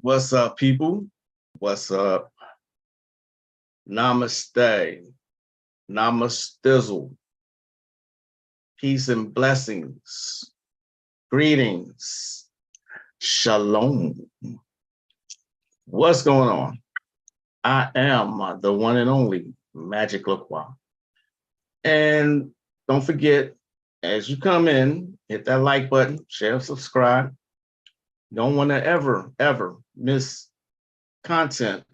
What's up, people? What's up? Namaste. Namastizzle. Peace and blessings. Greetings. Shalom. What's going on? I am the one and only Magick. And don't forget, as you come in, hit that like button, share, subscribe. Don't want to ever miss content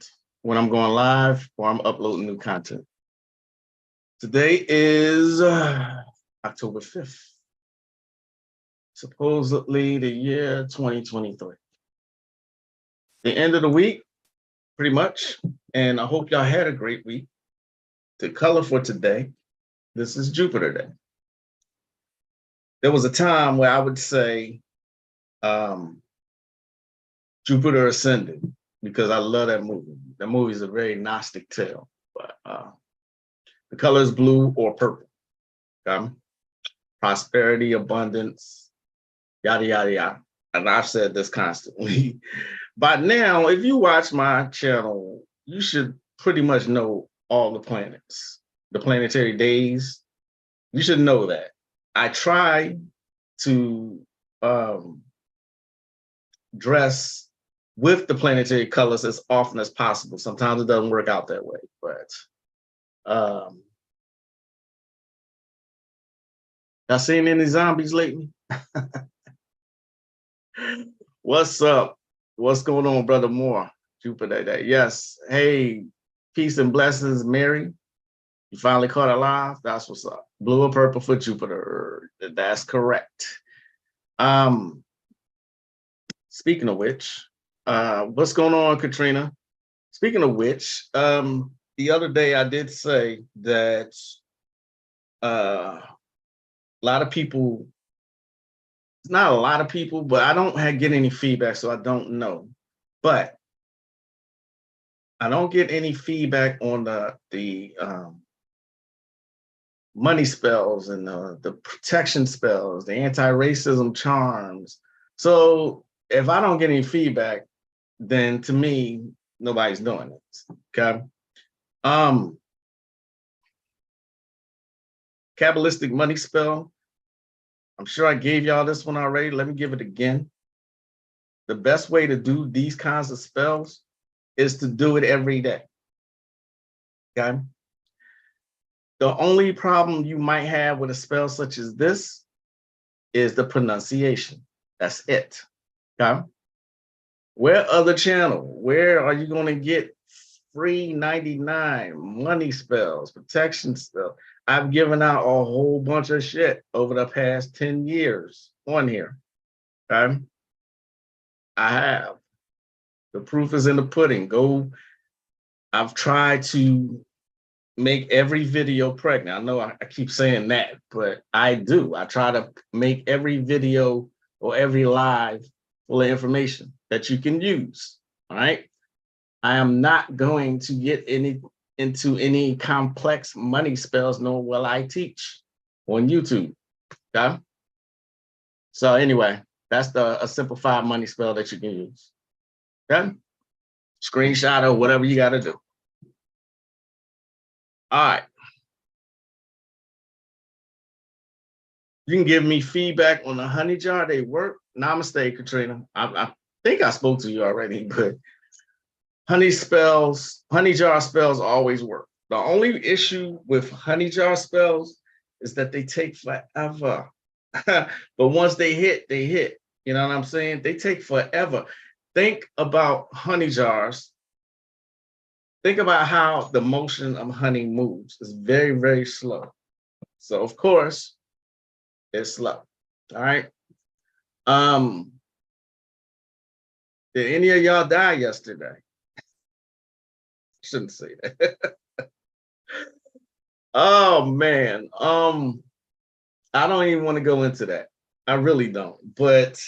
when I'm going live or I'm uploading new content. Today is October 5th, supposedly the year 2023. The end of the week, pretty much, and I hope y'all had a great week. The color for today, this is Jupiter Day. There was a time where I would say Jupiter Ascending, because I love that movie. That movie is a very Gnostic tale, but the color is blue or purple. Prosperity, abundance, yada, yada, yada. And I've said this constantly. By now, if you watch my channel, you should pretty much know all the planets, the planetary days. You should know that. I try to dress with the planetary colors as often as possible. Sometimes it doesn't work out that way, but y'all seen any zombies lately? What's up? What's going on, Brother Moore? Jupiter Day. Yes. Hey, peace and blessings, Mary. You finally caught it live? That's what's up. Blue or purple for Jupiter. That's correct. Speaking of which, what's going on, Katrina? Speaking of which, the other day I did say that a lot of people, it's not a lot of people, but I don't get any feedback, so I don't know. But I don't get any feedback on the money spells and the protection spells, the anti-racism charms. So if I don't get any feedback, then to me, nobody's doing it. Okay. Kabbalistic money spell. I'm sure I gave y'all this one already. Let me give it again. The best way to do these kinds of spells is to do it every day. Okay. The only problem you might have with a spell such as this is the pronunciation. That's it. Okay. Where other channel? Where are you going to get free 99 money spells, protection spells? I've given out a whole bunch of shit over the past 10 years on here. Okay. I have. The proof is in the pudding. Go. I've tried to make every video pregnant. I know I keep saying that, but I do. I try to make every video or every live full of information that you can use. All right. I am not going to get into any complex money spells, nor will I teach on YouTube. Okay. So anyway, that's a simplified money spell that you can use. Okay. Screenshot or whatever you got to do. All right. You can give me feedback on the honey jar. They work. Namaste, Katrina. I think I spoke to you already, but honey jar spells always work. The only issue with honey jar spells is that they take forever. But once they hit, they hit. You know what I'm saying? They take forever. Think about honey jars. Think about how the motion of honey moves. It's very, very slow. So of course, it's slow. All right. Did any of y'all die yesterday? Shouldn't say that. Oh man. I don't even want to go into that. I really don't. But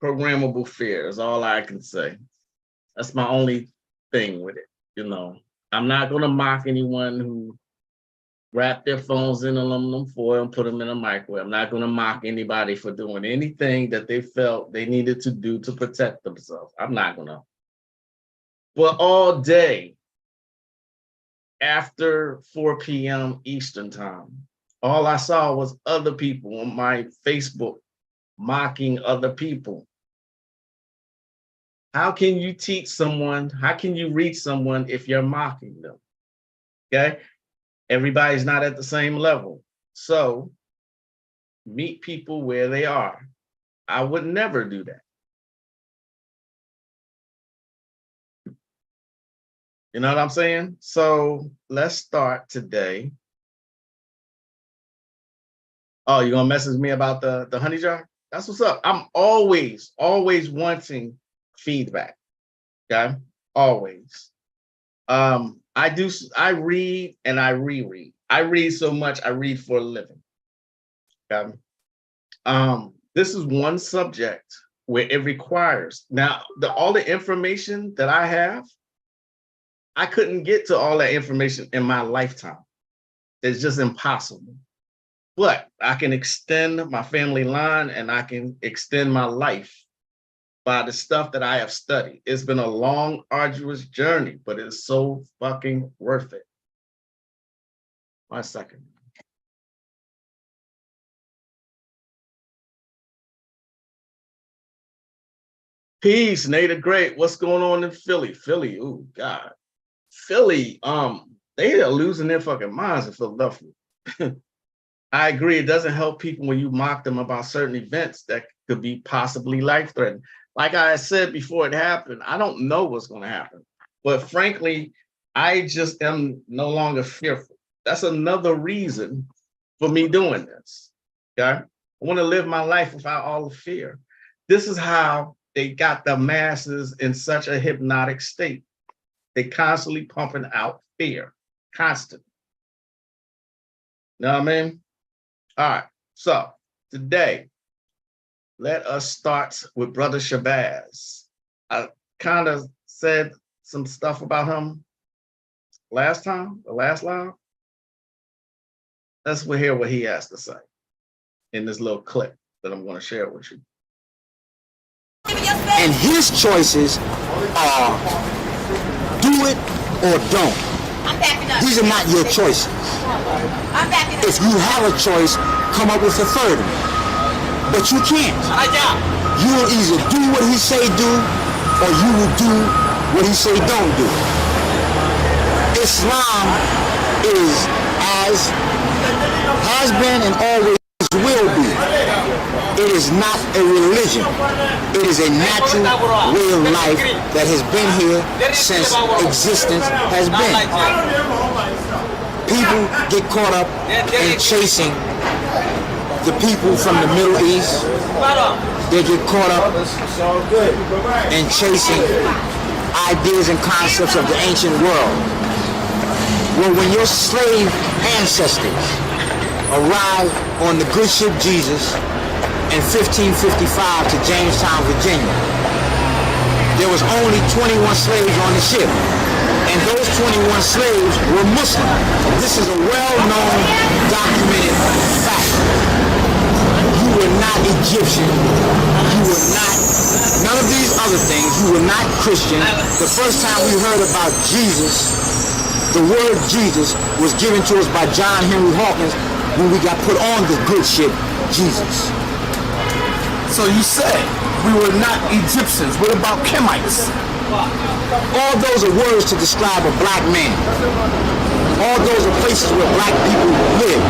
programmable fear is all I can say. That's my only thing with it. You know, I'm not going to mock anyone who wrap their phones in aluminum foil and put them in a microwave. I'm not going to mock anybody for doing anything that they felt they needed to do to protect themselves. I'm not going to. But all day after 4 p.m. Eastern time, all I saw was other people on my Facebook mocking other people. How can you teach someone? How can you reach someone if you're mocking them? Okay. Everybody's not at the same level. So meet people where they are. I would never do that. You know what I'm saying? So let's start today. Oh, you're gonna message me about the honey jar? That's what's up. I'm always wanting feedback. Okay, always. I read and I reread. I read so much, I read for a living. Okay. This is one subject where it requires now all the information that I have, I couldn't get to all that information in my lifetime. It's just impossible. But I can extend my family line and I can extend my life by the stuff that I have studied. It's been a long, arduous journey, but it's so fucking worth it. 1 second. Peace, Nate Great. What's going on in Philly? Philly, oh God. Philly, they are losing their fucking minds in Philadelphia. I agree. It doesn't help people when you mock them about certain events that could be possibly life-threatening. Like I said before it happened, I don't know what's going to happen. But frankly, I just am no longer fearful. That's another reason for me doing this. Okay? I want to live my life without all the fear. This is how they got the masses in such a hypnotic state. They constantly pumping out fear, constantly. Know what I mean? All right, so today, let us start with Brother Shabazz. I kind of said some stuff about him last time, the last live. Let's hear what he has to say in this little clip that I'm going to share with you. And his choices are do it or don't. These are not your choices. If you have a choice, come up with a third one. But you can't. You will either do what he say do, or you will do what he say don't do. Islam has been and always will be. It is not a religion. It is a natural way of life that has been here since existence has been. People get caught up in chasing the people from the Middle East. They get caught up in chasing ideas and concepts of the ancient world. Well, when your slave ancestors arrived on the good ship Jesus in 1555 to Jamestown, Virginia, there was only 21 slaves on the ship, and those 21 slaves were Muslim. This is a well-known, documented fact. You were not Egyptian. You were not none of these other things. You were not Christian. The first time we heard about Jesus, the word Jesus was given to us by John Henry Hawkins when we got put on the good ship Jesus. So you said we were not Egyptians. What about Kemites? All those are words to describe a black man. All those are places where black people live.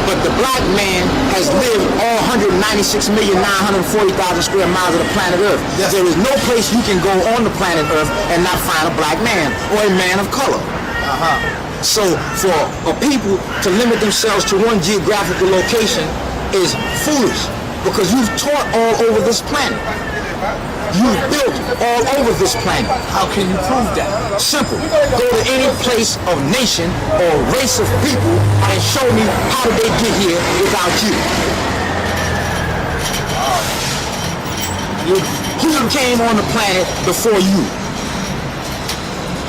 But the black man has lived all 196,940,000 square miles of the planet Earth. Yes. There is no place you can go on the planet Earth and not find a black man or a man of color. So for a people to limit themselves to one geographical location is foolish, because you've taught all over this planet. You've built all over this planet. How can you prove that? Simple. Go to any place of nation or race of people and show me how did they get here without you. Who came on the planet before you?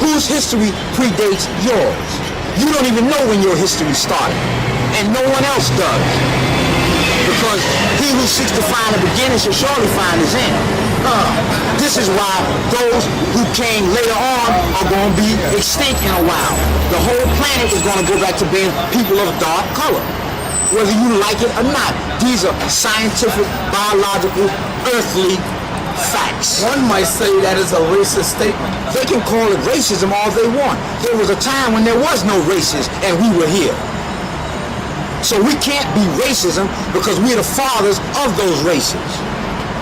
Whose history predates yours? You don't even know when your history started, and no one else does. Because he who seeks to find a beginning shall surely find his end. This is why those who came later on are going to be extinct in a while. The whole planet is going to go back to being people of dark color, whether you like it or not. These are scientific, biological, earthly facts. One might say that is a racist statement. They can call it racism all they want. There was a time when there was no races and we were here. So we can't be racism because we're the fathers of those races.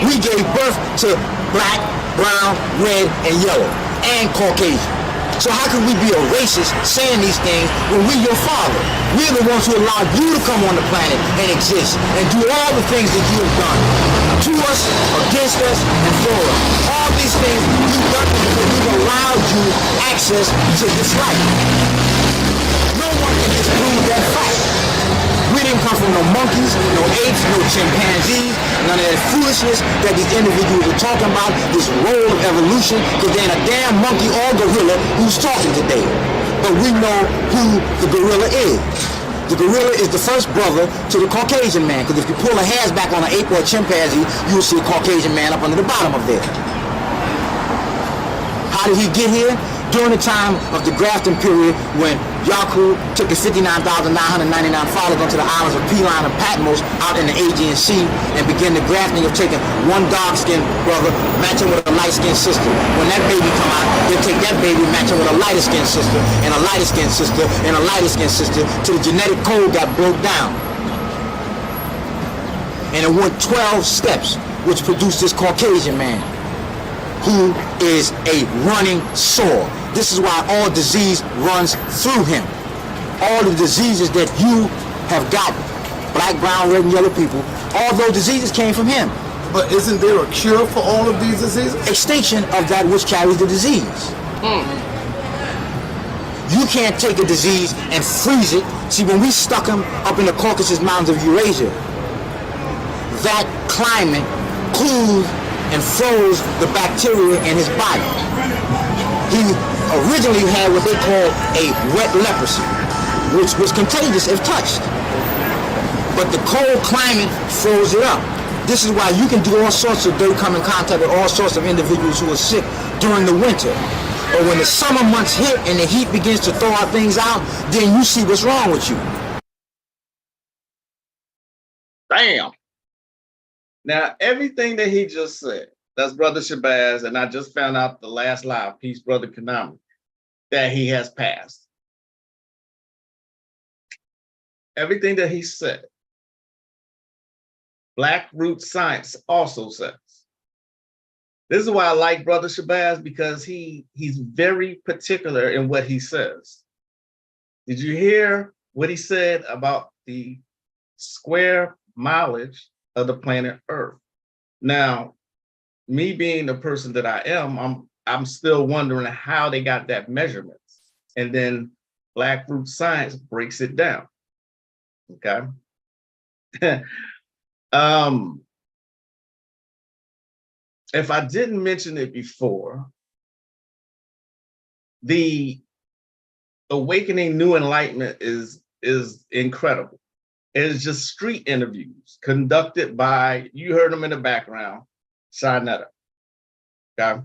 We gave birth to black, brown, red, and yellow, and Caucasian. So how can we be a racist saying these things when we're your father? We're the ones who allowed you to come on the planet and exist and do all the things that you have done. To us, against us, and for us. All these things you've done because we've allowed you access to this life. No one can disprove that fact. We didn't come from no monkeys, no apes, no chimpanzees, none of that foolishness that these individuals are talking about, this role of evolution, because there ain't a damn monkey or gorilla who's talking today. But we know who the gorilla is. The gorilla is the first brother to the Caucasian man, because if you pull the hairs back on an ape or a chimpanzee, you'll see a Caucasian man up under the bottom of there. How did he get here? During the time of the grafting period when Yaku took his 59,999 followers onto the islands of Peline and Patmos out in the Aegean Sea and began the grafting of taking one dark-skinned brother matching with a light-skinned sister. When that baby come out, they'll take that baby matching with a lighter-skinned sister and a lighter-skinned sister and a lighter-skinned sister till the genetic code got broke down. And it went 12 steps, which produced this Caucasian man, who is a running sore. This is why all disease runs through him. All the diseases that you have gotten, black, brown, red, and yellow people, all those diseases came from him. But isn't there a cure for all of these diseases? Extinction of that which carries the disease. You can't take a disease and freeze it. See, when we stuck him up in the Caucasus Mountains of Eurasia, that climate cooled and froze the bacteria in his body. He originally had what they call a wet leprosy, which was contagious if touched. But the cold climate froze it up. This is why you can do all sorts of dirt, come in contact with all sorts of individuals who are sick during the winter. But when the summer months hit and the heat begins to thaw things out, then you see what's wrong with you. Bam. Now, everything that he just said, that's Brother Shabazz, and I just found out the last live, peace, Brother Kanami, that he has passed. Everything that he said, Black Root Science also says. This is why I like Brother Shabazz, because he's very particular in what he says. Did you hear what he said about the square mileage of the planet Earth? Now, me being the person that I am, I'm still wondering how they got that measurement. And then Black Root Science breaks it down. Okay. If I didn't mention it before, the Awakening New Enlightenment is incredible. It is just street interviews conducted by, you heard them in the background, Shinetta. Okay.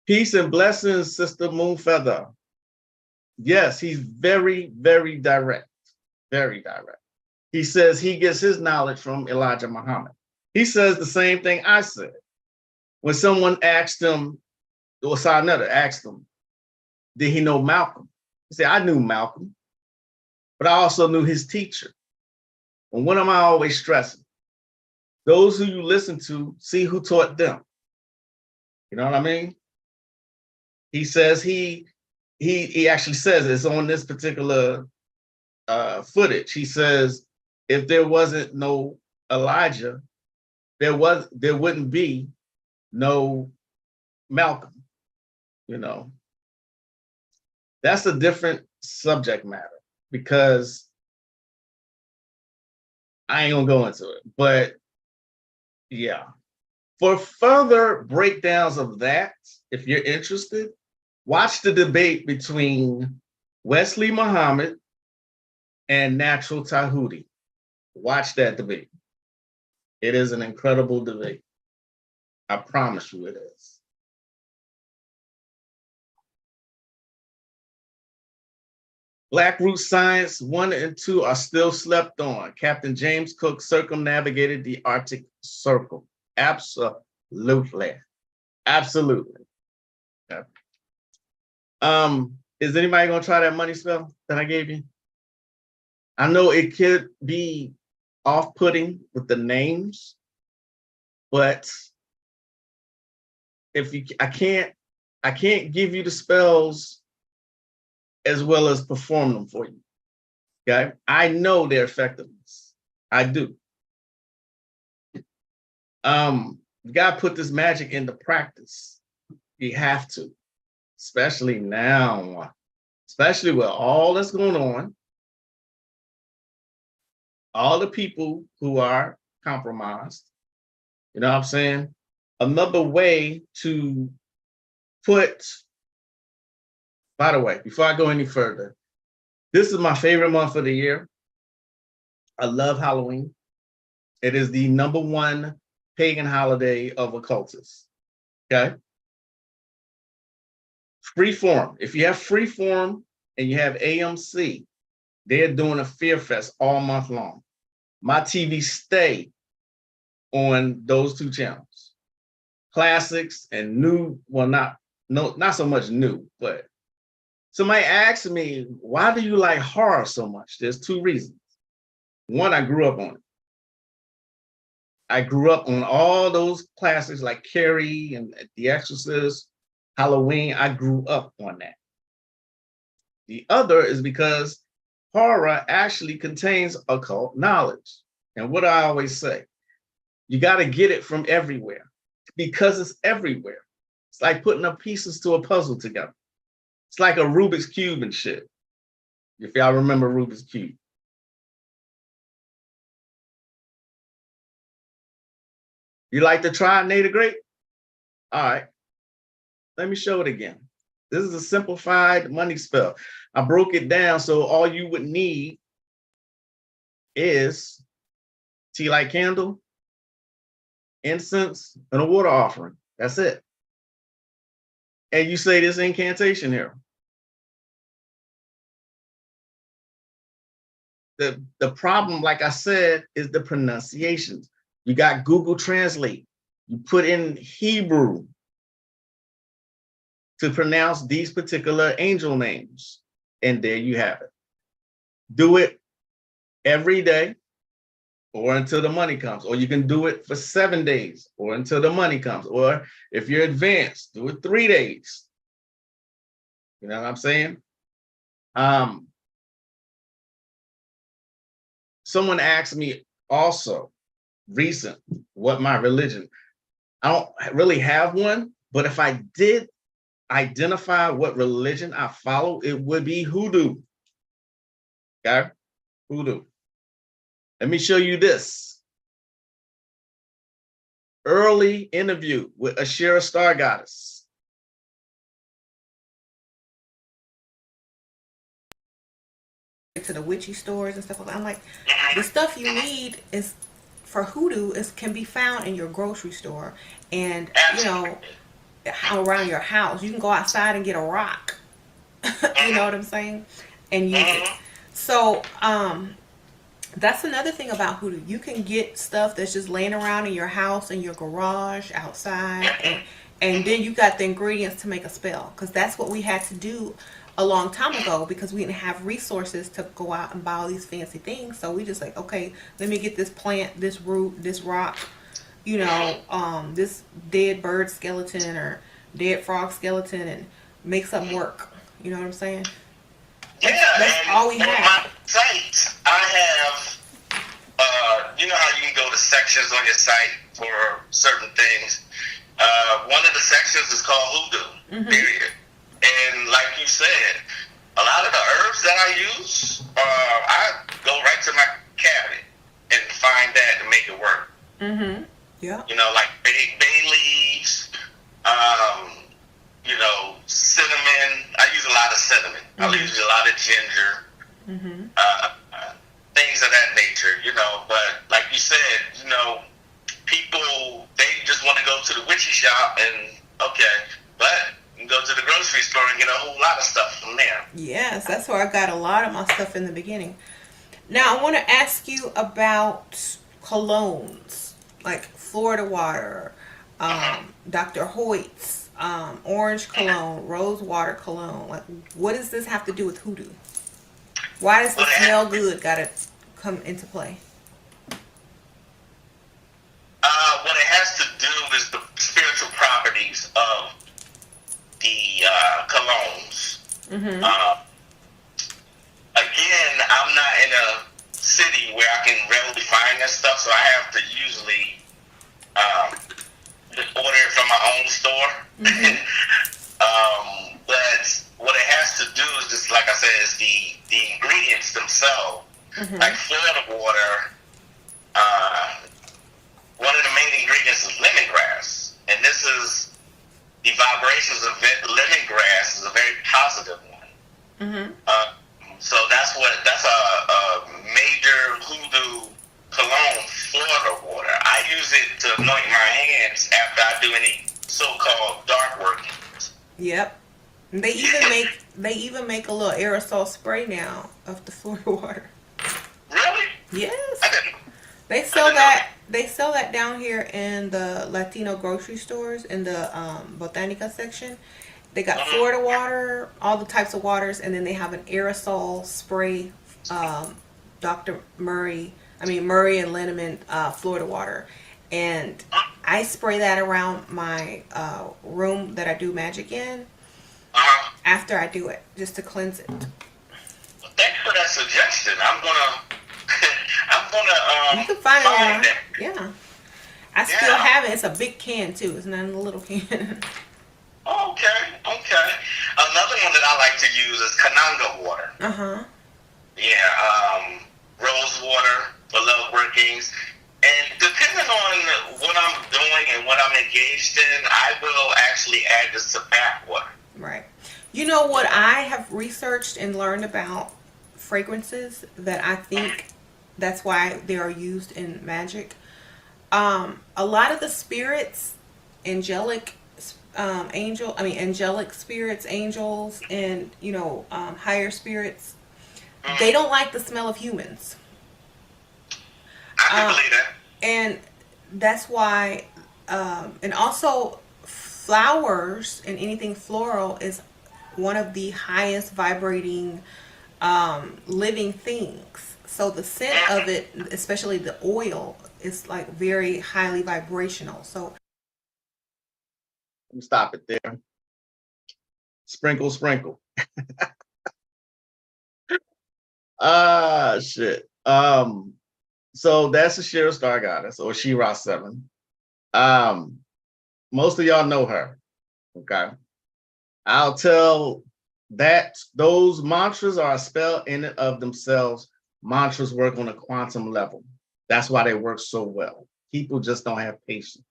Peace and blessings, Sister Moonfeather. Yes, he's very, very direct. Very direct. He says he gets his knowledge from Elijah Muhammad. He says the same thing I said. When someone asked him, or Shinetta asked him, did he know Malcolm? He said, I knew Malcolm, but I also knew his teacher. And what am I always stressing? Those who you listen to, see who taught them. You know what I mean? He says he actually says it's on this particular footage. He says, if there wasn't no Elijah, there wouldn't be no Malcolm. You know, that's a different subject matter, because I ain't gonna go into it. But yeah, For further breakdowns of that, if you're interested, watch the debate between Wesley Muhammad and Natural Tahuti. Watch that debate. It is an incredible debate. I promise you it is. Black Root Science 1 and 2 are still slept on. Captain James Cook circumnavigated the Arctic Circle. Absolutely. Absolutely. Yeah. Is anybody gonna try that money spell that I gave you? I know it could be off-putting with the names, but if you, I can't give you the spells as well as perform them for you. Okay, I know their effectiveness. I do. You gotta put this magic into practice. You have to, especially now, especially with all that's going on. All the people who are compromised, you know what I'm saying? Another way to put, by the way, before I go any further, this is my favorite month of the year. I love Halloween. It is the #1 pagan holiday of occultists, okay? Freeform. If you have Freeform and you have AMC, they're doing a Fear Fest all month long. My TV stay on those two channels. Classics and new, well, not so much new, but somebody asked me, why do you like horror so much? There's two reasons. One, I grew up on it. I grew up on all those classics like Carrie and The Exorcist, Halloween. I grew up on that. The other is because horror actually contains occult knowledge. And what I always say, you got to get it from everywhere because it's everywhere. It's like putting up pieces to a puzzle together. It's like a Rubik's Cube and shit. If y'all remember Rubik's Cube. You like to try Nate the Great? All right. Let me show it again. This is a simplified money spell. I broke it down so all you would need is tea light candle, incense, and a water offering. That's it. And you say this incantation here. The problem, like I said, is the pronunciations. You got Google Translate. You put in Hebrew to pronounce these particular angel names. And there you have it. Do it every day or until the money comes. Or you can do it for 7 days or until the money comes. Or if you're advanced, do it 3 days. You know what I'm saying? Someone asked me also recent what my religion. I don't really have one, but if I did identify what religion I follow, it would be hoodoo. Okay? Hoodoo. Let me show you this. Early interview with Ashera Star Goddess. To the witchy stores and stuff like that. I'm like, the stuff you need is for hoodoo can be found in your grocery store and you know around your house. You can go outside and get a rock. You know what I'm saying? And use it. So that's another thing about hoodoo. You can get stuff that's just laying around in your house, in your garage, outside, and then you got the ingredients to make a spell, because that's what we had to do a long time ago, because we didn't have resources to go out and buy all these fancy things. So we just like, okay, let me get this plant, this root, this rock, you know, this dead bird skeleton or dead frog skeleton, and make something work. You know what I'm saying? That's all we have. On my site, I have, you know how you can go to sections on your site for certain things. One of the sections is called hoodoo, period. And like you said, a lot of the herbs that I use, I go right to my cabinet and find that to make it work. Yeah. You know, like bay cinnamon. I'll use a lot of ginger, things of that nature, you know. But like you said, you know, people, they just want to go to the witchy shop and, okay, but you can go to the grocery store and get a whole lot of stuff from there. Yes, that's where I got a lot of my stuff in the beginning. Now I want to ask you about colognes, like Florida Water, Dr. Hoyt's, Orange Cologne, Rose Water Cologne. Like, what does this have to do with hoodoo? Why does the smell good gotta come into play? What it has to do is the spiritual properties of the colognes. Again, I'm not in a city where I can readily find that stuff, so I have to usually just order it from my own store. But what it has to do is just, like I said, is the ingredients themselves. Like Florida Water, one of the main ingredients is lemongrass, and this is the vibrations of lemongrass is a very positive one. So that's a major hoodoo cologne, Florida Water. I use it to anoint my hands after I do any so-called dark workings. Yep. They even make a little aerosol spray now of the Florida Water. Really? Yes. I didn't. They sell that. They sell that down here in the Latino grocery stores in the Botanica section. They got Florida Water, all the types of waters, and then they have an aerosol spray. Murray and Linneman Florida Water, and I spray that around my room that I do magic in after I do it, just to cleanse it. Thanks for that suggestion. I'm gonna You can find it online. that. Yeah. I still have it. It's a big can too. It's not in a little can. Okay. Another one that I like to use is Kananga water. Yeah, rose water for love workings. And depending on what I'm doing and what I'm engaged in, I will actually add this to bath water. Right. You know what I have researched and learned about fragrances that I think that's why they are used in magic. A lot of the spirits, angelic spirits, angels, and higher spirits, they don't like the smell of humans. I can believe that. And that's why, and also flowers and anything floral is one of the highest vibrating living things. So the scent of it, especially the oil, is like very highly vibrational. So Let me stop it there. Sprinkle. Shit. So that's the Shira Star Goddess, or Shira 7. Most of y'all know her. Okay. I'll tell that those mantras are a spell in and of themselves. Mantras work on a quantum level. That's why they work so well. People just don't have patience.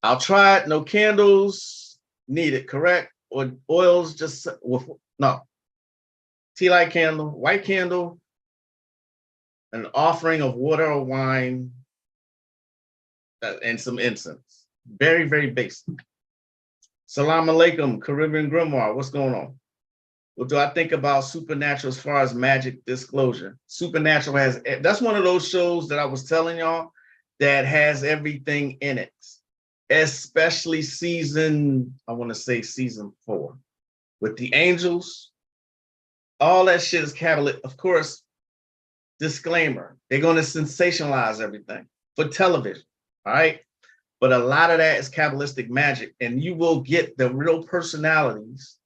I'll try it. No candles needed, correct? Or oils just with no. Tea light candle, white candle, an offering of water or wine, and some incense. Very, very basic. Salam alaikum, Caribbean Grimoire. What's going on? What do I think about Supernatural as far as magic disclosure? Supernatural that's one of those shows that I was telling y'all that has everything in it, especially season 4 with the angels. All that shit is catalytic. Of course, disclaimer, they're going to sensationalize everything for television, all right? But a lot of that is Kabbalistic magic, and you will get the real personalities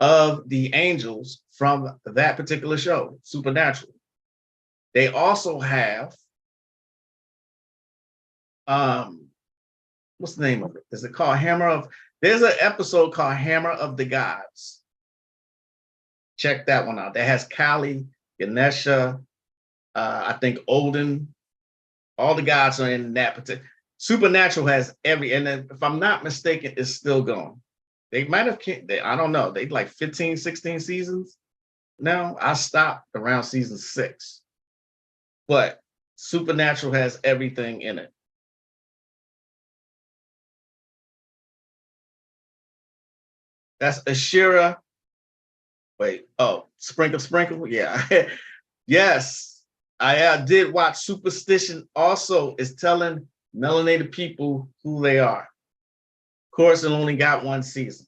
of the angels from that particular show, Supernatural. They also have, what's the name of it? Is it called there's an episode called Hammer of the Gods. Check that one out. That has Kali, Ganesha, I think Odin. All the gods are in that particular. Supernatural has and then, if I'm not mistaken, it's still going. They might have, I don't know. They like 15, 16 seasons. Now I stopped around season 6. But Supernatural has everything in it. That's Ashira. Wait, oh, Sprinkle Sprinkle? Yeah. Yes. I did watch Superstition. Also, is telling melanated people who they are. Of course, it only got 1 season.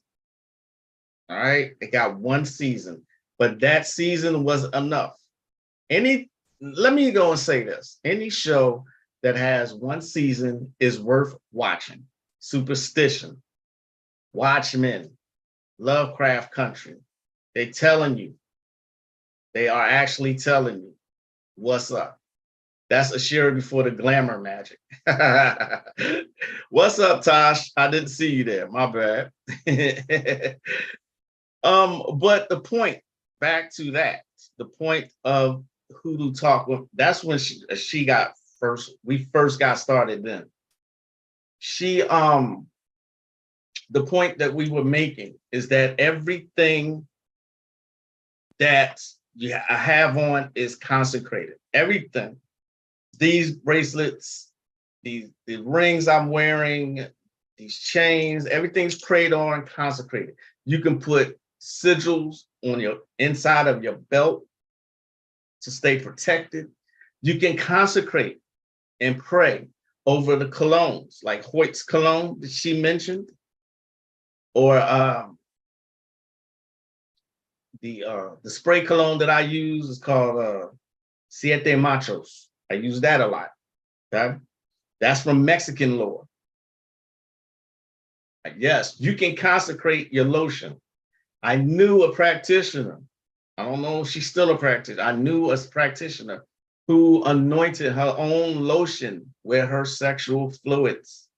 All right, it got 1 season, but that season was enough. Let me go and say this: any show that has 1 season is worth watching. Superstition, Watchmen, Lovecraft Country. They telling you. They are actually telling you what's up. That's Ashira before the glamour magic. What's up, Tosh? I didn't see you there. My bad. But the point, back to that, the point of Hoodoo Talk, that's when she got first, we first got started then. She, the point that we were making is that everything that I have on is consecrated. Everything. These bracelets, the rings I'm wearing, these chains, everything's prayed on, consecrated. You can put sigils on your inside of your belt to stay protected. You can consecrate and pray over the colognes, like Hoyt's cologne that she mentioned, or the spray cologne that I use is called Siete Machos. I use that a lot. Okay, that's from Mexican lore. Yes, you can consecrate your lotion. I knew a practitioner. I don't know if she's still a practitioner. I knew a practitioner who anointed her own lotion with her sexual fluids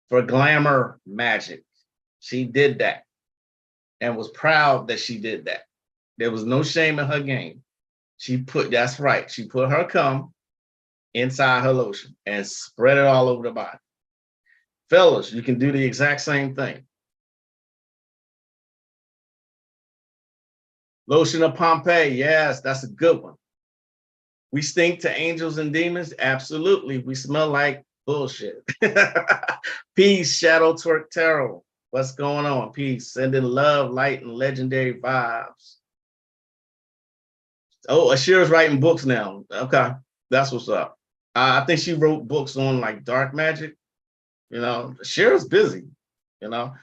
for glamour magic. She did that and was proud that she did that. There was no shame in her game. That's right, she put her cum inside her lotion and spread it all over the body. Fellas, you can do the exact same thing. Lotion of Pompeii, yes, that's a good one. We stink to angels and demons? Absolutely. We smell like bullshit. Peace, Shadow Twerk Tarot. What's going on? Peace. Sending love, light, and legendary vibes. Oh, Ashira's writing books now. Okay, that's what's up. I think she wrote books on like dark magic. You know, Ashira's busy. You know,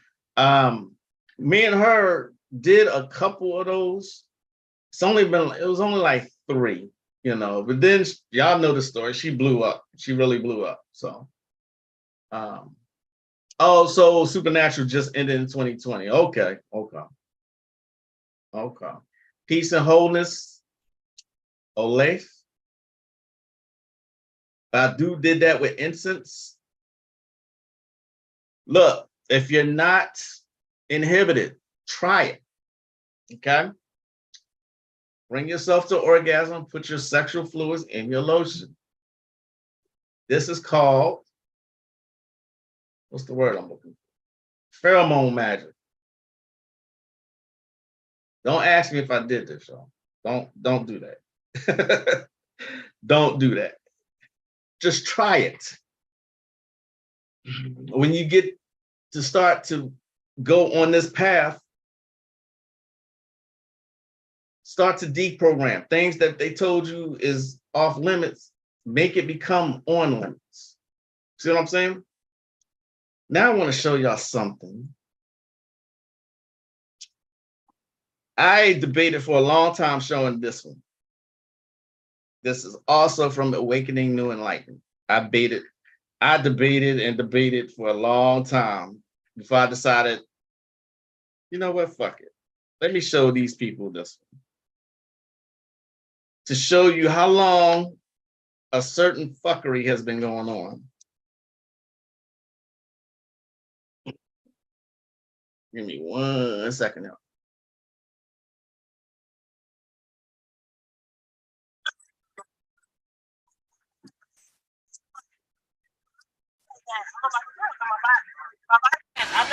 me and her did a couple of those. It was only like 3, you know, but then y'all know the story. She blew up. She really blew up. So, so Supernatural just ended in 2020. Okay. Peace and wholeness. Olaf. Badu did that with incense. Look, if you're not inhibited, try it. Okay. Bring yourself to orgasm, put your sexual fluids in your lotion. This is called, what's the word I'm looking for? Pheromone magic. Don't ask me if I did this, y'all. Don't do that. Don't do that. Just try it. When you get to start to go on this path, start to deprogram things that they told you is off limits, make it become on limits. See what I'm saying? Now I want to show y'all something. I debated for a long time showing this one. This is also from Awakening New Enlightenment. I debated and debated for a long time before I decided, you know what, fuck it. Let me show these people this one. To show you how long a certain fuckery has been going on. Give me 1 second now.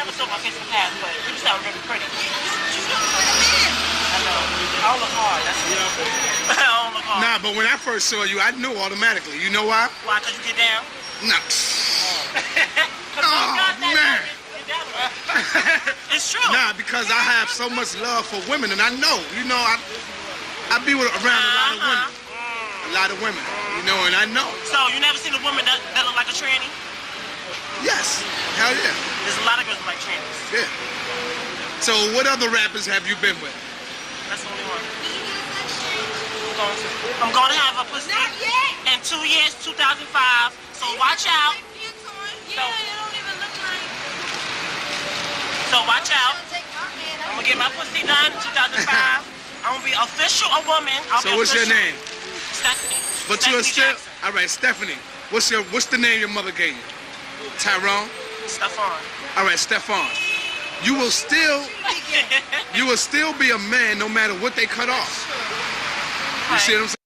never saw my face in the past, but you sound really pretty. I know. I don't look hard. That's it. I don't look hard. Nah, but when I first saw you, I knew automatically. You know why? Why? Because you get down? No. Oh, man. It's true. Nah, because I have so much love for women, and I know, you know, I be around a lot of women. A lot of women, you know, and I know. So you never seen a woman that look like a tranny? Yes. Hell yeah. There's a lot of girls that like trannies. Yeah. So what other rappers have you been with? That's the only one. I'm going to have a pussy in 2 years, 2005. So watch out. So watch out. I'm going to get my pussy done in 2005. I'm going to be official a woman. So what's your name? Stephanie. But Stephanie you're still, Jackson. all right, Stephanie. What's the name your mother gave you? Tyrone? Stephon. All right, Stephon. You will still be a man no matter what they cut off. You see what I'm saying?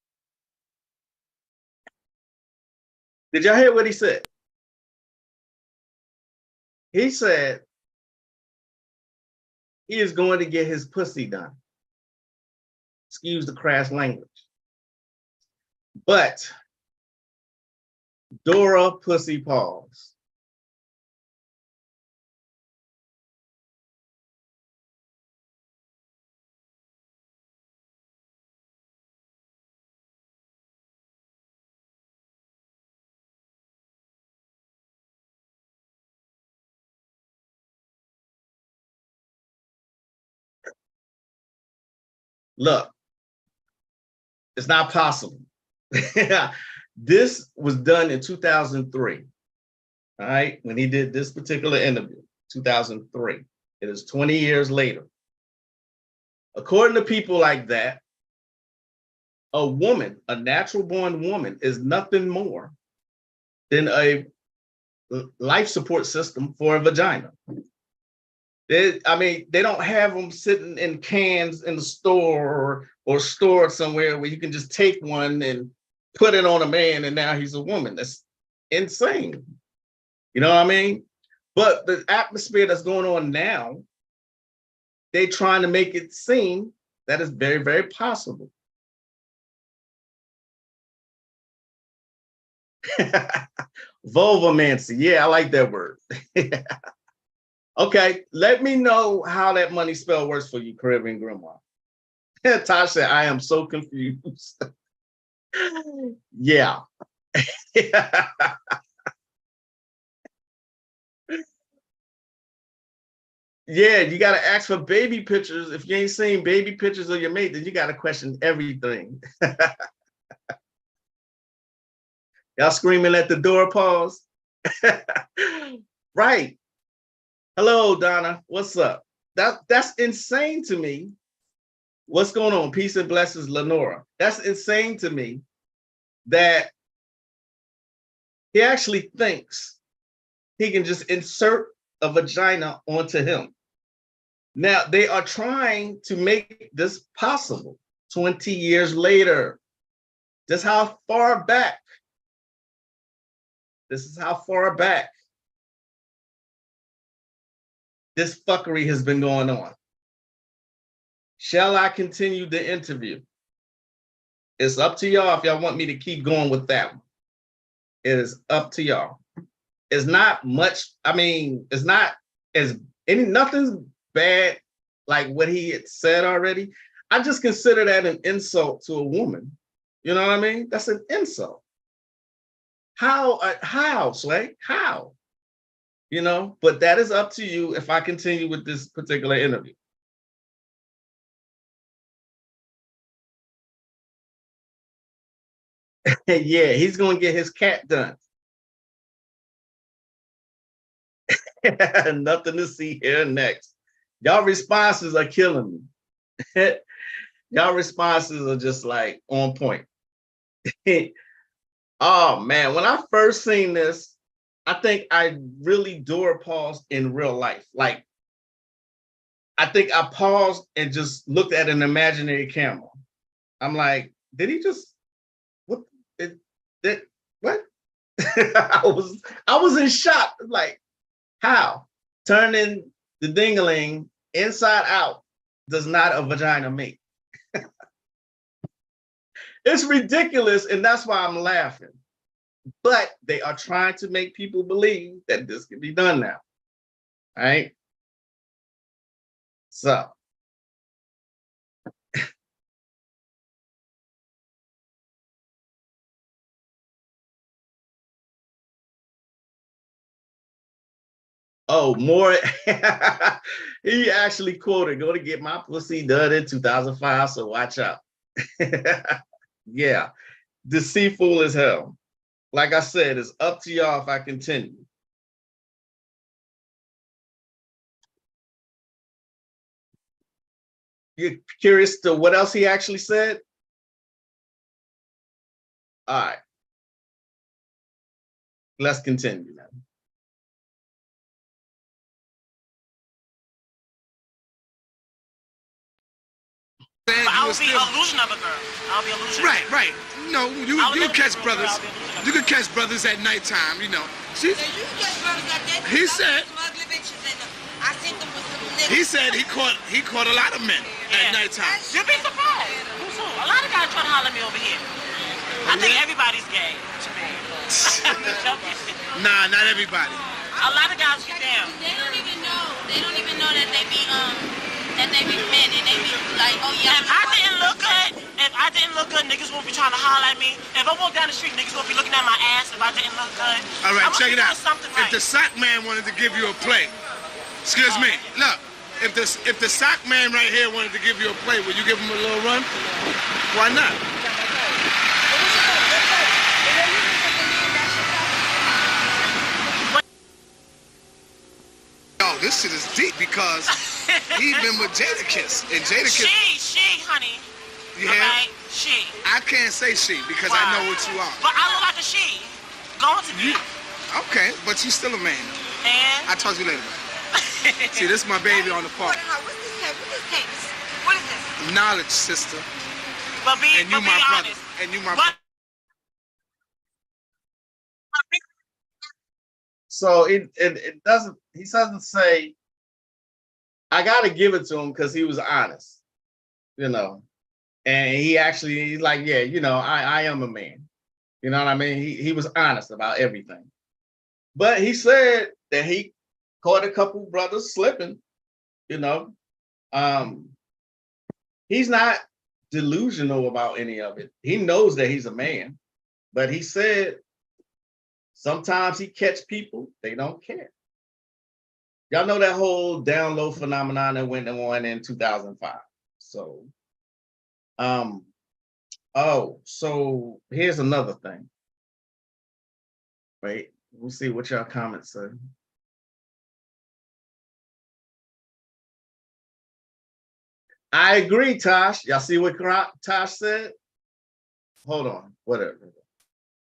Did y'all hear what he said? He said he is going to get his pussy done. Excuse the crass language. But Dora pussy paws. Look, it's not possible. This was done in 2003, all right, when he did this particular interview, 2003. It is 20 years later. According to people like that, a woman, a natural-born woman, is nothing more than a life support system for a vagina. They don't have them sitting in cans in the store or stored somewhere where you can just take one and put it on a man and now he's a woman. That's insane. You know what I mean? But the atmosphere that's going on now, they're trying to make it seem that it's very, very possible. Vulvamancy. Yeah, I like that word. Okay, let me know how that money spell works for you, Caribbean Grandma. Tosh said, I am so confused. Yeah. Yeah, you got to ask for baby pictures. If you ain't seen baby pictures of your mate, then you got to question everything. Y'all screaming at the door, pause. Right. Hello, Donna. What's up? That's insane to me. What's going on? Peace and blessings, Lenora. That's insane to me that he actually thinks he can just insert a vagina onto him. Now, they are trying to make this possible 20 years later. This is how far back. This is how far back this fuckery has been going on. Shall I continue the interview? It's up to y'all if y'all want me to keep going with that one. It is up to y'all. It's not much, it's not nothing's bad like what he had said already. I just consider that an insult to a woman. You know what I mean? That's an insult. How, Slay? How? You know, but that is up to you if I continue with this particular interview. Yeah, he's going to get his cat done. Nothing to see here next. Y'all responses are killing me. Y'all responses are just like on point. Oh man, when I first seen this, I think I really door paused in real life. Like, I think I paused and just looked at an imaginary camera. I'm like, did he just, what? What? I was in shock. Like, how? Turning the ding-a-ling inside out does not a vagina make. It's ridiculous, and that's why I'm laughing. But they are trying to make people believe that this can be done now. All right? So. Oh, more. He actually quoted, "Go to get my pussy done in 2005, so watch out." Yeah, deceitful as hell. Like I said, it's up to y'all if I continue. You're curious to what else he actually said? All right. Let's continue now. But I will be illusion of a girl. I'll be illusion. Right, right. No, you catch brothers. You can catch brothers at nighttime, you know. You catch brothers at that. He said. Ugly bitches and I seen them with some niggas. He said he caught a lot of men at nighttime. You'll be surprised. Who's who? A lot of guys trying to holler at me over here. I think everybody's gay to me. I'm just joking. Nah, not everybody. A lot of guys get down. They don't even know. They don't even know that they be men and they be like, oh yeah. If I didn't look good, niggas won't be trying to holler at me. If I walk down the street, niggas won't be looking at my ass if I didn't look good. All right, check it out. Right. If the sock man wanted to give you a play, excuse me, look. If the sock man right here wanted to give you a play, would you give him a little run? Why not? Yo, this shit is deep because he been with Jadakiss, and Jadakiss. She, honey. Yeah. Okay, she. I can't say she because I know what you are. But I look like a she. Going to be. Okay, but you still a man. And I'll talk to you later. See, this is my baby on the phone. What's this case? What is this? Knowledge, sister. But be And you but my be brother. honest. And you my What? So it doesn't. He doesn't say. I got to give it to him because he was honest, you know, and he's like, yeah, you know, I am a man, you know what I mean. He was honest about everything, but he said that he caught a couple brothers slipping, you know. He's not delusional about any of it. He knows that he's a man, but he said sometimes he catch people, they don't care. Y'all know that whole down low phenomenon that went on in 2005. So, so here's another thing. Wait, we'll see what y'all comments say. I agree, Tosh. Y'all see what Tosh said? Hold on, whatever.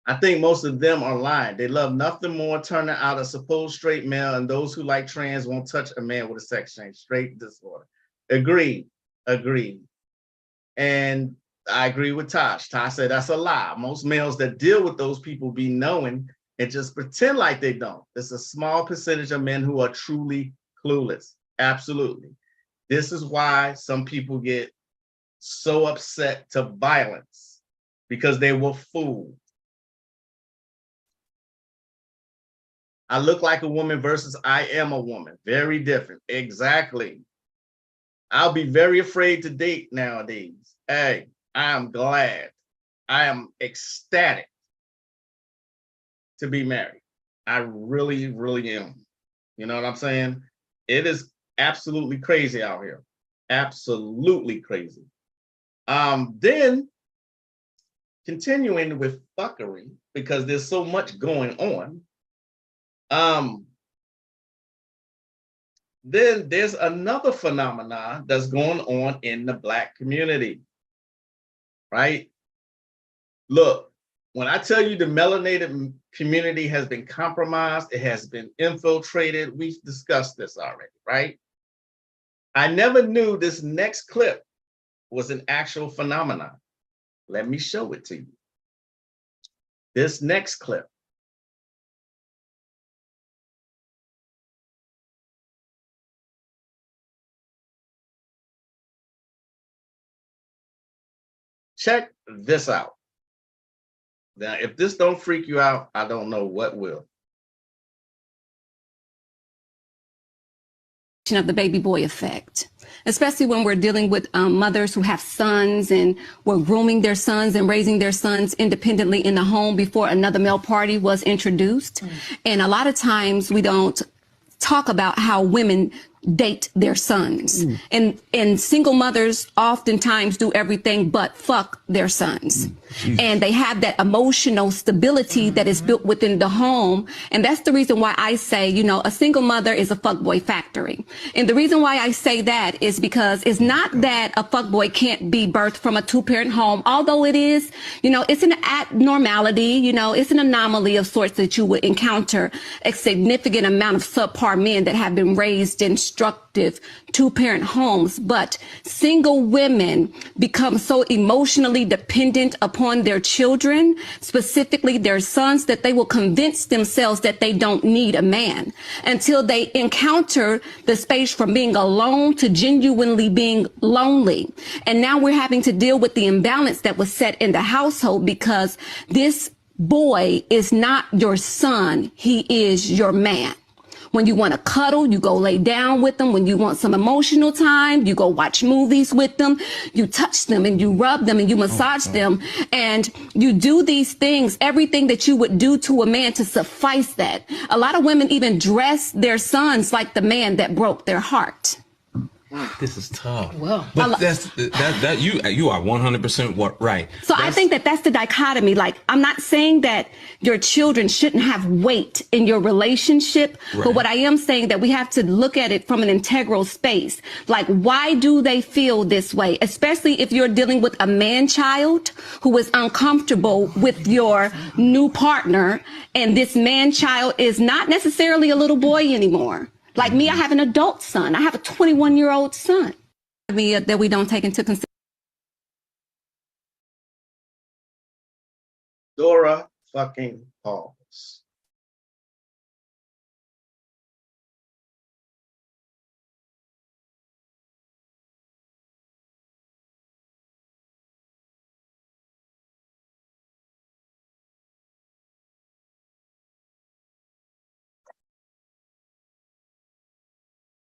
I think most of them are lying. They love nothing more turning out a supposed straight male, and those who like trans won't touch a man with a sex change. Straight disorder. Agreed. And I agree with Tosh. Tosh said that's a lie. Most males that deal with those people be knowing and just pretend like they don't. There's a small percentage of men who are truly clueless. Absolutely. This is why some people get so upset to violence, because they were fooled. I look like a woman versus I am a woman. Very different. Exactly. I'll be very afraid to date nowadays. Hey, I am glad. I am ecstatic to be married. I really, really am. You know what I'm saying? It is absolutely crazy out here. Absolutely crazy. Then continuing with fuckery, because there's so much going on. Then there's another phenomenon that's going on in the Black community, right? Look, when I tell you the melanated community has been compromised, it has been infiltrated, we've discussed this already, right? I never knew this next clip was an actual phenomenon. Let me show it to you. This next clip. check this out. Now, if this don't freak you out, I don't know what will. Of the baby boy effect, especially when we're dealing with mothers who have sons and were grooming their sons and raising their sons independently in the home before another male party was introduced. And a lot of times we don't talk about how women date their sons. And single mothers oftentimes do everything but fuck their sons. And they have that emotional stability that is built within the home. And that's the reason why I say, you know, a single mother is a fuckboy factory. And the reason why I say that is because it's not that a fuckboy can't be birthed from a two-parent home, although it is, you know, it's an abnormality, you know, it's an anomaly of sorts that you would encounter a significant amount of subpar men that have been raised in destructive two-parent homes. But single women become so emotionally dependent upon their children, specifically their sons, that they will convince themselves that they don't need a man until they encounter the space from being alone to genuinely being lonely. And now we're having to deal with the imbalance that was set in the household, because this boy is not your son, he is your man. When you want to cuddle, you go lay down with them. When you want some emotional time, you go watch movies with them. You touch them and you rub them and you massage them. And you do these things, everything that you would do to a man to suffice that. A lot of women even dress their sons like the man that broke their heart. This is tough. Well, but that you are 100% right. So I think that that's the dichotomy. Like, I'm not saying that your children shouldn't have weight in your relationship, but what I am saying that we have to look at it from an integral space. Like, why do they feel this way? Especially if you're dealing with a man child who is uncomfortable with your new partner, and this man child is not necessarily a little boy anymore. Like me, I have an adult son. I have a 21-year-old son. That we don't take into consideration. Dora fucking Pauls.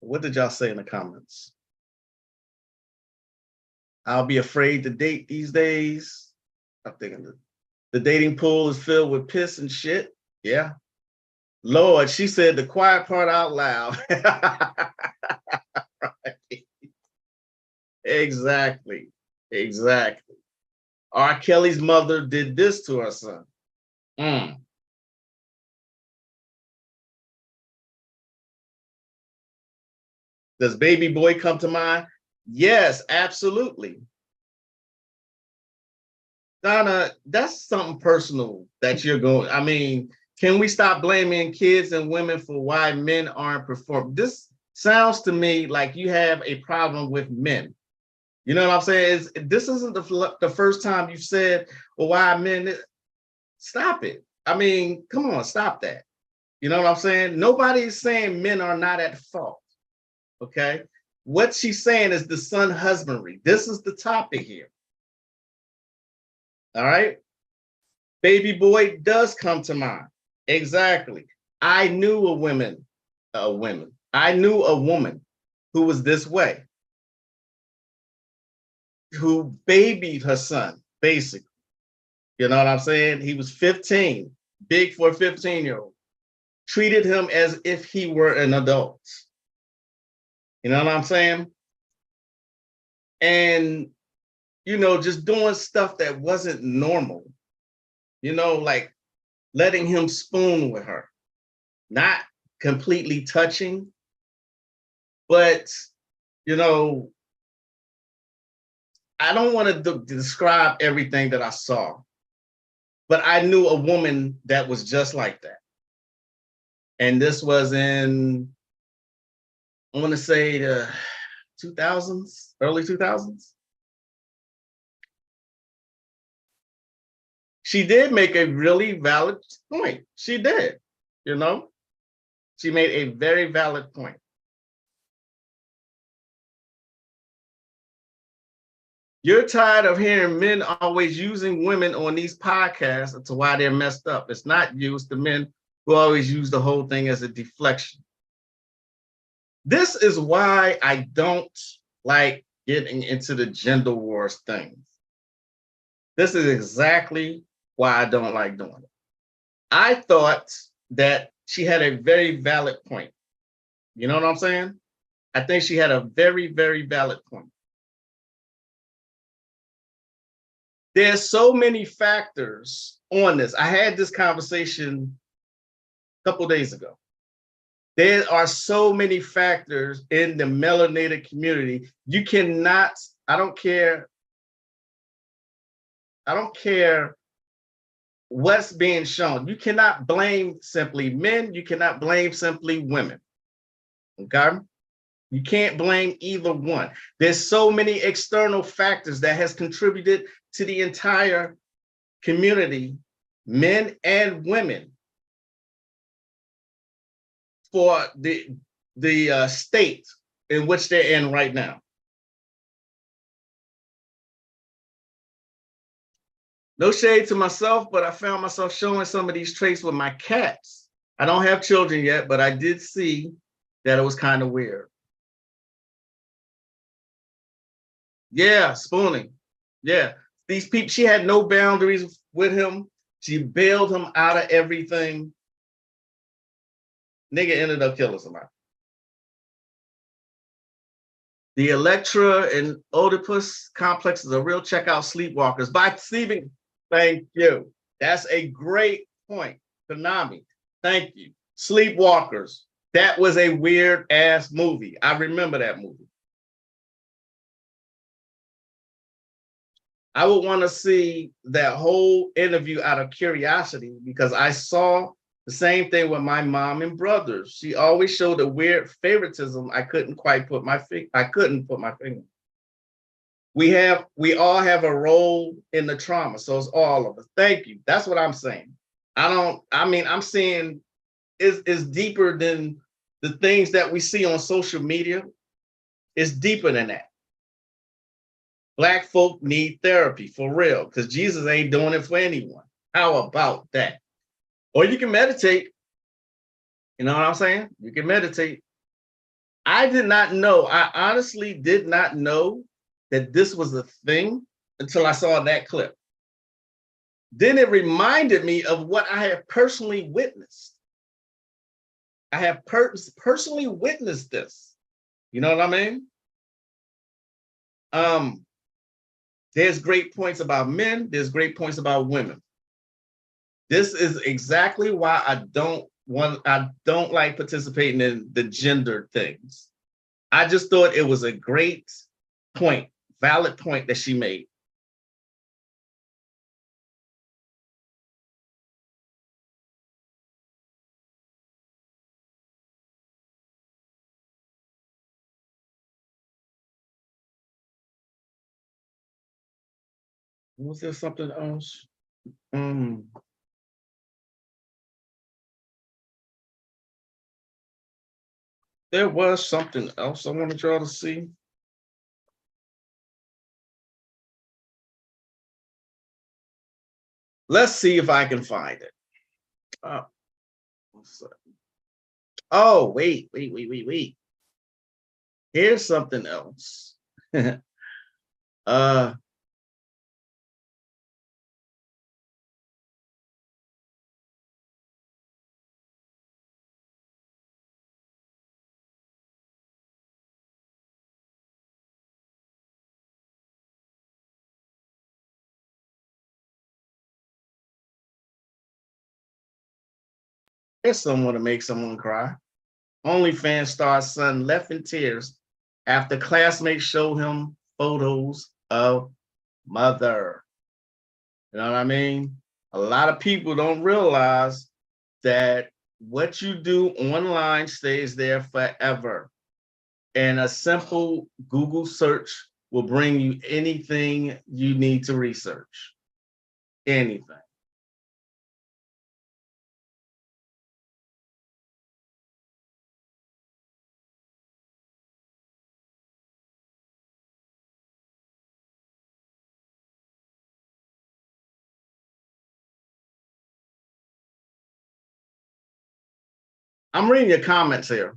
What did y'all say in the comments? I'll be afraid to date these days. I'm thinking the dating pool is filled with piss and shit. Yeah. Lord, she said the quiet part out loud. Right. Exactly. Exactly. R. Kelly's mother did this to her son. Does baby boy come to mind? Yes, absolutely. Donna, that's something personal that you're going. I mean, can we stop blaming kids and women for why men aren't performing? This sounds to me like you have a problem with men. You know what I'm saying? This isn't the first time you've said, well, why men? Stop it. I mean, come on, stop that. You know what I'm saying? Nobody's saying men are not at fault. Okay, what she's saying is the son husbandry. This is the topic here. All right, baby boy does come to mind. Exactly. I knew a woman. I knew a woman who was this way, who babied her son, basically. You know what I'm saying? He was 15, big for a 15-year-old, treated him as if he were an adult. You know what I'm saying? And, you know, just doing stuff that wasn't normal, you know, like letting him spoon with her, not completely touching, but, you know, I don't want to describe everything that I saw, but I knew a woman that was just like that. And this was in, I want to say the 2000s, early 2000s. She did make a really valid point. She did, you know? She made a very valid point. You're tired of hearing men always using women on these podcasts to why they're messed up. It's not you, it's the men who always use the whole thing as a deflection. This is why I don't like getting into the gender wars things. This is exactly why I don't like doing it. I thought that she had a very valid point. You know what I'm saying? I think she had a very, very valid point. There's so many factors on this. I had this conversation a couple days ago. There are so many factors in the melanated community. You cannot, I don't care what's being shown. You cannot blame simply men. You cannot blame simply women. Okay? You can't blame either one. There's so many external factors that has contributed to the entire community, men and women, for the state in which they're in right now. No shade to myself, but I found myself showing some of these traits with my cats. I don't have children yet, but I did see that it was kind of weird. Yeah, spooning. Yeah, these people, she had no boundaries with him. She bailed him out of everything. Nigga ended up killing somebody. The Electra and Oedipus complex is a real checkout sleepwalkers by Stephen. Thank you. That's a great point. Konami. Thank you. Sleepwalkers. That was a weird ass movie. I remember that movie. I would want to see that whole interview out of curiosity because I saw the same thing with my mom and brothers. She always showed a weird favoritism. I couldn't put my finger. We all have a role in the trauma. So it's all of us. Thank you. That's what I'm saying. I'm seeing it's deeper than the things that we see on social media. It's deeper than that. Black folk need therapy for real, because Jesus ain't doing it for anyone. How about that? Or you can meditate. You know what I'm saying? You can meditate. I did not know. I honestly did not know that this was a thing until I saw that clip. Then it reminded me of what I have personally witnessed. I have personally witnessed this. You know what I mean? There's great points about men. There's great points about women. This is exactly why I don't like participating in the gender things. I just thought it was a great point, valid point that she made. Was there something else? There was something else I wanted y'all to see. Let's see if I can find it. Oh, wait. Here's something else. Here's someone to make someone cry. OnlyFans star son left in tears after classmates show him photos of mother. You know what I mean? A lot of people don't realize that what you do online stays there forever. And a simple Google search will bring you anything you need to research. Anything. I'm reading your comments here.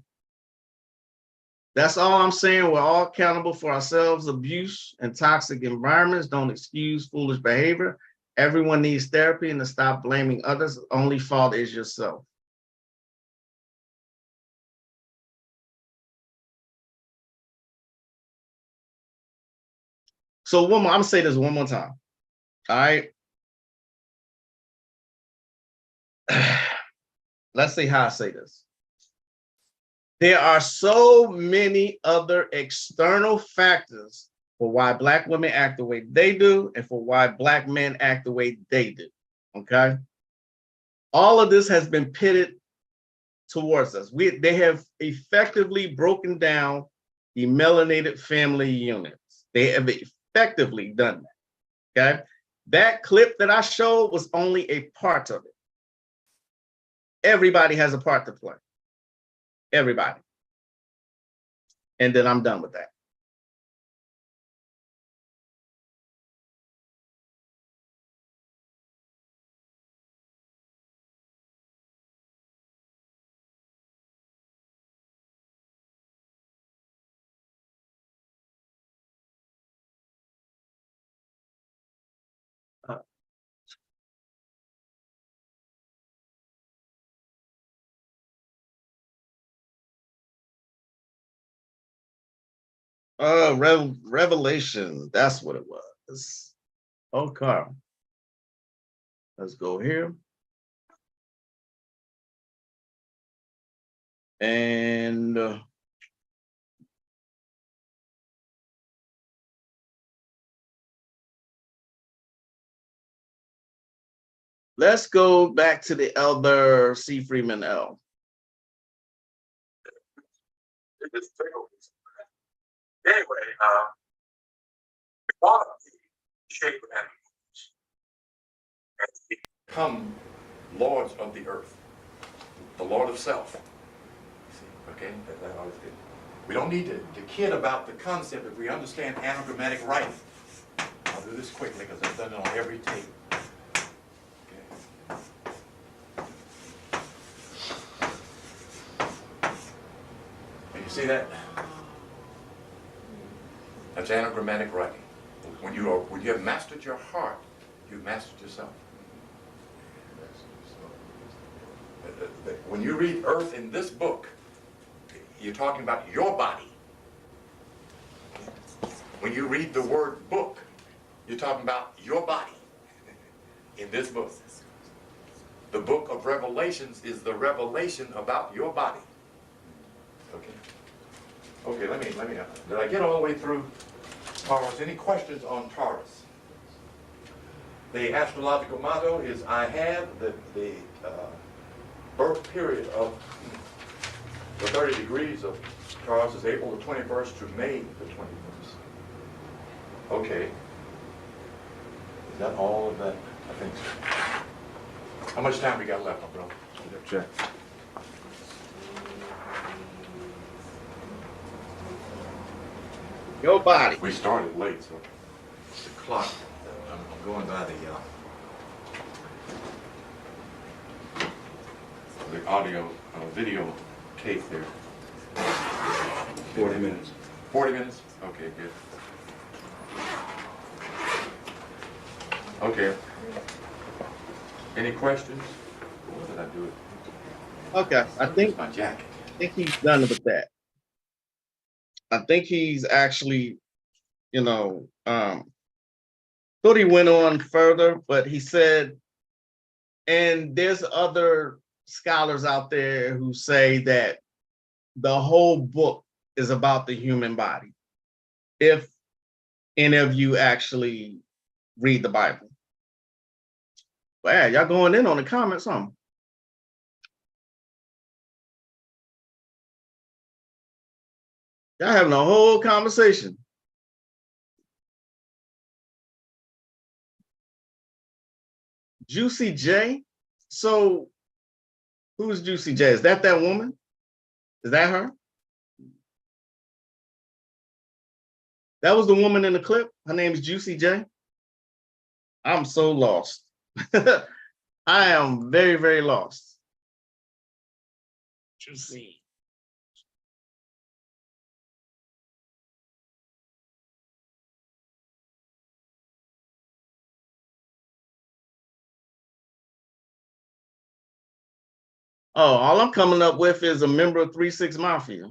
That's all I'm saying. We're all accountable for ourselves. Abuse and toxic environments don't excuse foolish behavior. Everyone needs therapy and to stop blaming others. The only fault is yourself. So I'm gonna say this one more time. All right. Let's see how I say this. There are so many other external factors for why Black women act the way they do and for why Black men act the way they do. Okay. All of this has been pitted towards us. They have effectively broken down the melanated family units. They have effectively done that. Okay. That clip that I showed was only a part of it. Everybody has a part to play. Everybody. And then I'm done with that. Revelation. That's what it was. Okay. Let's go here. And let's go back to the elder C. Freeman L. Anyway, we want to shape and become lords of the earth, the Lord of self. See, okay, that always good. We don't need to kid about the concept if we understand anagrammatic writing. I'll do this quickly because I've done it on every tape. Okay. Can you see that? That's anagrammatic writing. When you have mastered your heart, you've mastered yourself. When you read earth in this book, you're talking about your body. When you read the word book, you're talking about your body in this book. The book of Revelations is the revelation about your body. Okay. Okay, let me, did I get all the way through Taurus? Any questions on Taurus? The astrological motto is, I have the birth period of the 30 degrees of Taurus is April the 21st to May the 21st. Okay. Is that all of that? I think so. How much time we got left, my brother? Check. Your body. We started late, so the clock, I'm going by the audio, video tape there. 40 minutes. 40 minutes? Okay, good. Okay. Any questions? What did I do it? Okay, I think my jacket. I think he's done with that. I think he's actually, thought he went on further, but he said, and there's other scholars out there who say that the whole book is about the human body. If any of you actually read the Bible. But yeah, y'all going in on the comments, huh? Y'all having a whole conversation. Juicy J. So who's Juicy J? Is that woman? Is that her? That was the woman in the clip. Her name is Juicy J. I'm so lost. I am very, very lost. Juicy. Oh, all I'm coming up with is a member of 3-6 Mafia.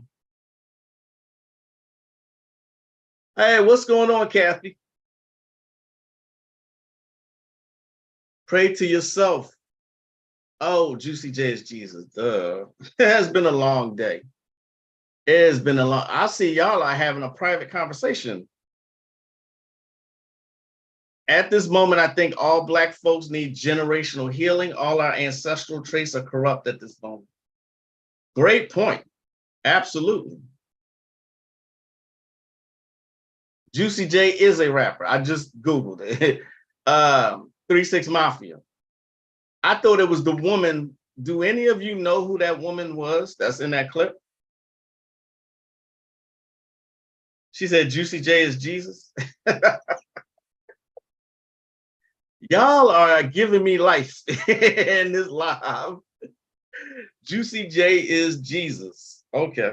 Hey, what's going on, Kathy? Pray to yourself. Oh, Juicy J is Jesus. Duh. It has been a long day. It has been a long. I see y'all are having a private conversation. At this moment, I think all Black folks need generational healing. All our ancestral traits are corrupt at this moment. Great point. Absolutely. Juicy J is a rapper. I just Googled it. 3-6 Mafia. I thought it was the woman. Do any of you know who that woman was that's in that clip? She said Juicy J is Jesus. Y'all are giving me life in this live. Juicy J is Jesus. Okay.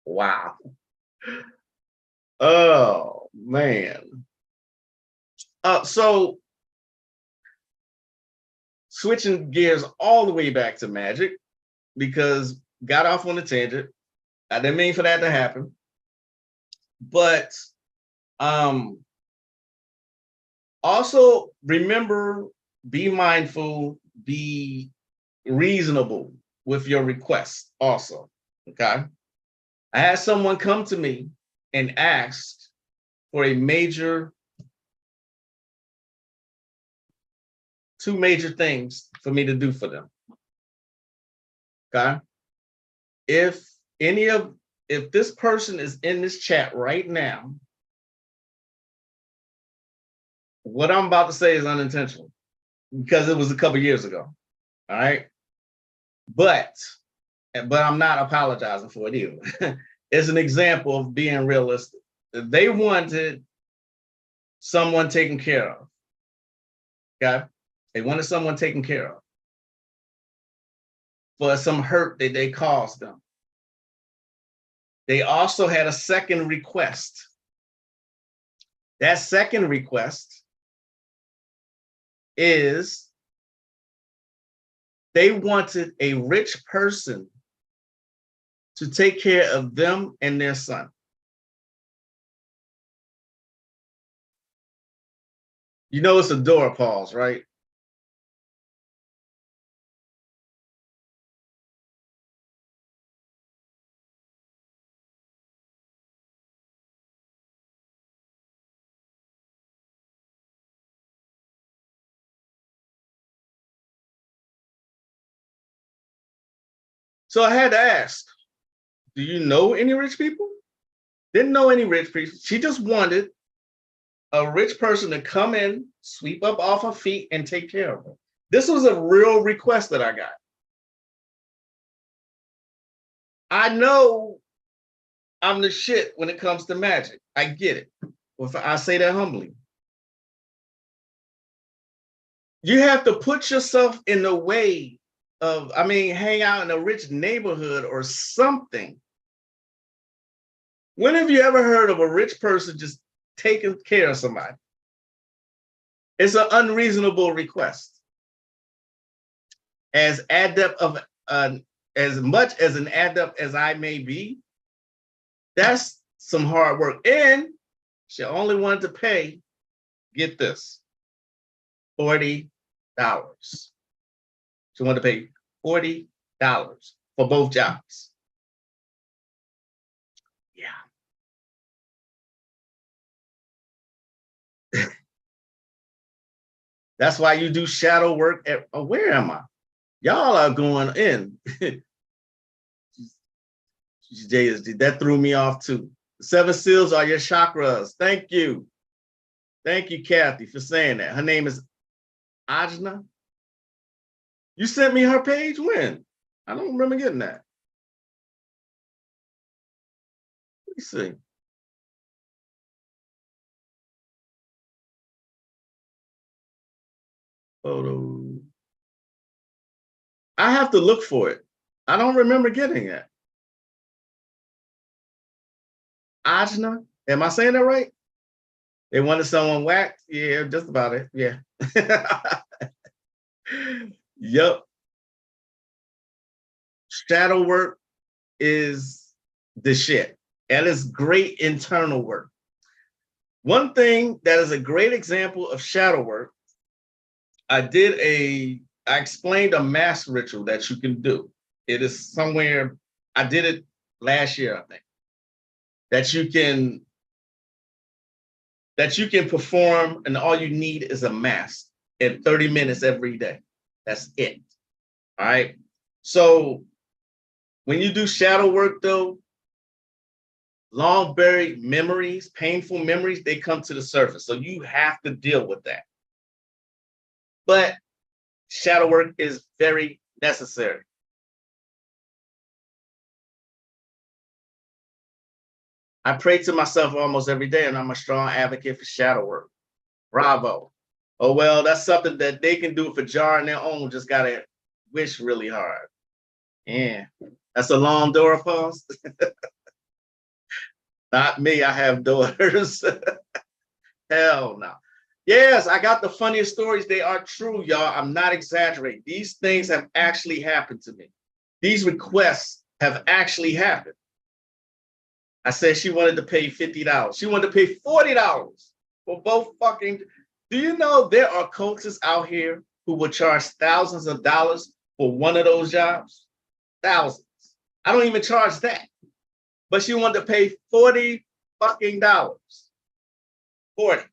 Wow. Oh, man. So switching gears all the way back to Magic, because got off on a tangent. I didn't mean for that to happen. But also remember, be mindful, be reasonable with your requests also, okay? I had someone come to me and ask for two major things for me to do for them, okay? If this person is in this chat right now, what I'm about to say is unintentional because it was a couple years ago, all right? But I'm not apologizing for it either. It's an example of being realistic. They wanted someone taken care of, okay? They wanted someone taken care of for some hurt that they caused them. They also had a second request. That second request is they wanted a rich person to take care of them and their son. You know it's a door pause, right? So I had to ask, do you know any rich people? Didn't know any rich people. She just wanted a rich person to come in, sweep up off her feet, and take care of her. This was a real request that I got. I know I'm the shit when it comes to magic. I get it. Well, I say that humbly. You have to put yourself in the way of, hang out in a rich neighborhood or something. When have you ever heard of a rich person just taking care of somebody? It's an unreasonable request. As much as an adept as I may be, that's some hard work. And she only wanted to pay, get this, $40. She wanted to pay $40 for both jobs. Yeah. That's why you do shadow work at, where am I? Y'all are going in. That threw me off too. 7 seals are your chakras. Thank you. Thank you, Kathy, for saying that. Her name is Ajna. You sent me her page when? I don't remember getting that. Let me see. Photo. I have to look for it. I don't remember getting it. Ajna, am I saying that right? They wanted someone whacked? Yeah, just about it. Yeah. Yep. Shadow work is the shit. And it's great internal work. One thing that is a great example of shadow work, I explained a mass ritual that you can do. It is somewhere, I did it last year, I think, that you can perform, and all you need is a mask in 30 minutes every day. That's it. All right. So when you do shadow work, though, long buried memories, painful memories, they come to the surface. So you have to deal with that. But shadow work is very necessary. I pray to myself almost every day, and I'm a strong advocate for shadow work. Bravo. Oh, well, that's something that they can do for jar on their own. Just got to wish really hard. Yeah. That's a long door pause. Not me. I have daughters. Hell no. Yes, I got the funniest stories. They are true, y'all. I'm not exaggerating. These things have actually happened to me. These requests have actually happened. I said she wanted to pay $50. She wanted to pay $40 for both fucking. Do you know there are cultists out here who will charge thousands of dollars for one of those jobs? Thousands. I don't even charge that. But she wanted to pay $40 fucking dollars. 40.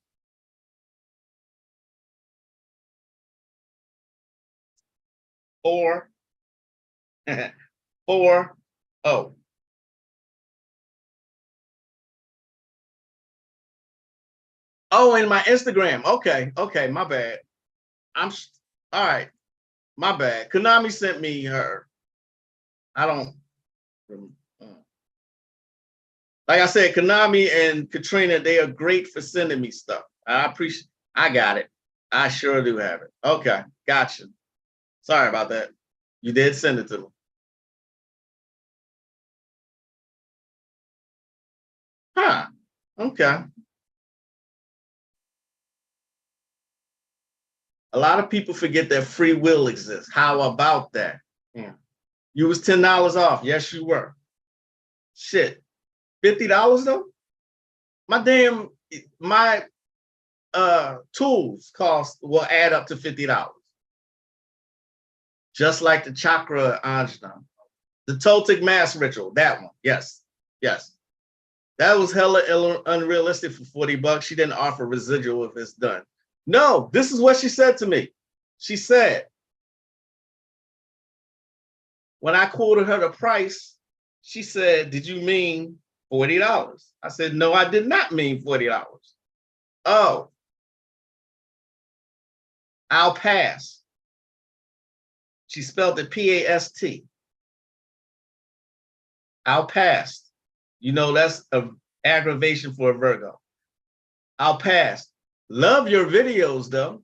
Four. 4. Oh. Oh, in my Instagram. Okay, my bad. All right. My bad. Konami sent me her. I don't. Like I said, Konami and Katrina, they are great for sending me stuff. I appreciate. I got it. I sure do have it. Okay, gotcha. Sorry about that. You did send it to me. Huh. Okay. A lot of people forget that free will exists. How about that? Yeah. You was $10 off. Yes, you were. Shit. $50 though? My tools will add up to $50. Just like the chakra ajna. The Toltec mass ritual, that one. Yes. That was hella unrealistic for $40. She didn't offer residual if it's done. No, this is what she said to me. She said, when I quoted her the price, she said, did you mean $40? I said, no, I did not mean $40. Oh, I'll pass. She spelled it P-A-S-T. I'll pass. You know, that's an aggravation for a Virgo. I'll pass. Love your videos, though.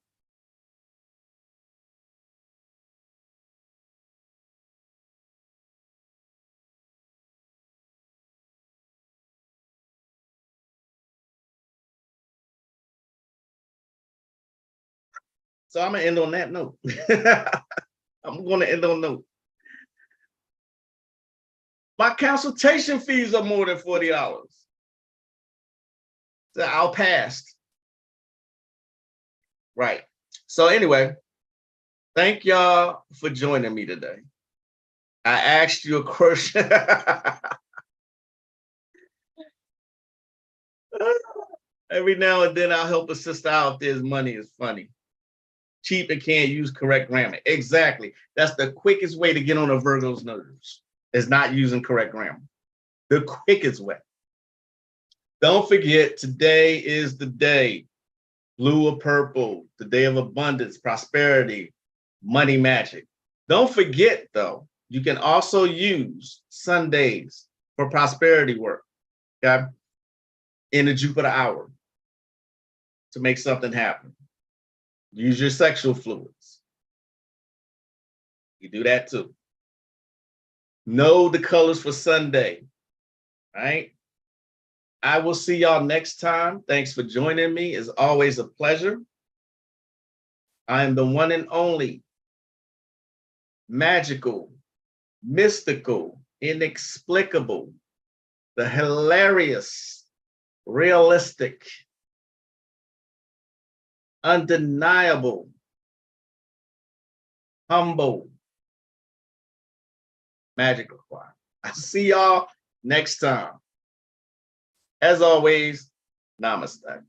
So I'm going to end on that note. I'm going to end on note. My consultation fees are more than $40. So I'll pass. Right. So anyway, thank y'all for joining me today. I asked you a question. Every now and then I'll help a sister out if there's money is funny. Cheap and can't use correct grammar. Exactly. That's the quickest way to get on a Virgo's nerves, is not using correct grammar. The quickest way. Don't forget, today is the day. Blue or purple, the day of abundance, prosperity, money magic. Don't forget, though, you can also use Sundays for prosperity work, okay? In the Jupiter hour to make something happen. Use your sexual fluids. You do that too. Know the colors for Sunday. All right. I will see y'all next time. Thanks for joining me. It's always a pleasure. I am the one and only magical, mystical, inexplicable, the hilarious, realistic, undeniable, humble, magical choir. I'll see y'all next time. As always, namaste.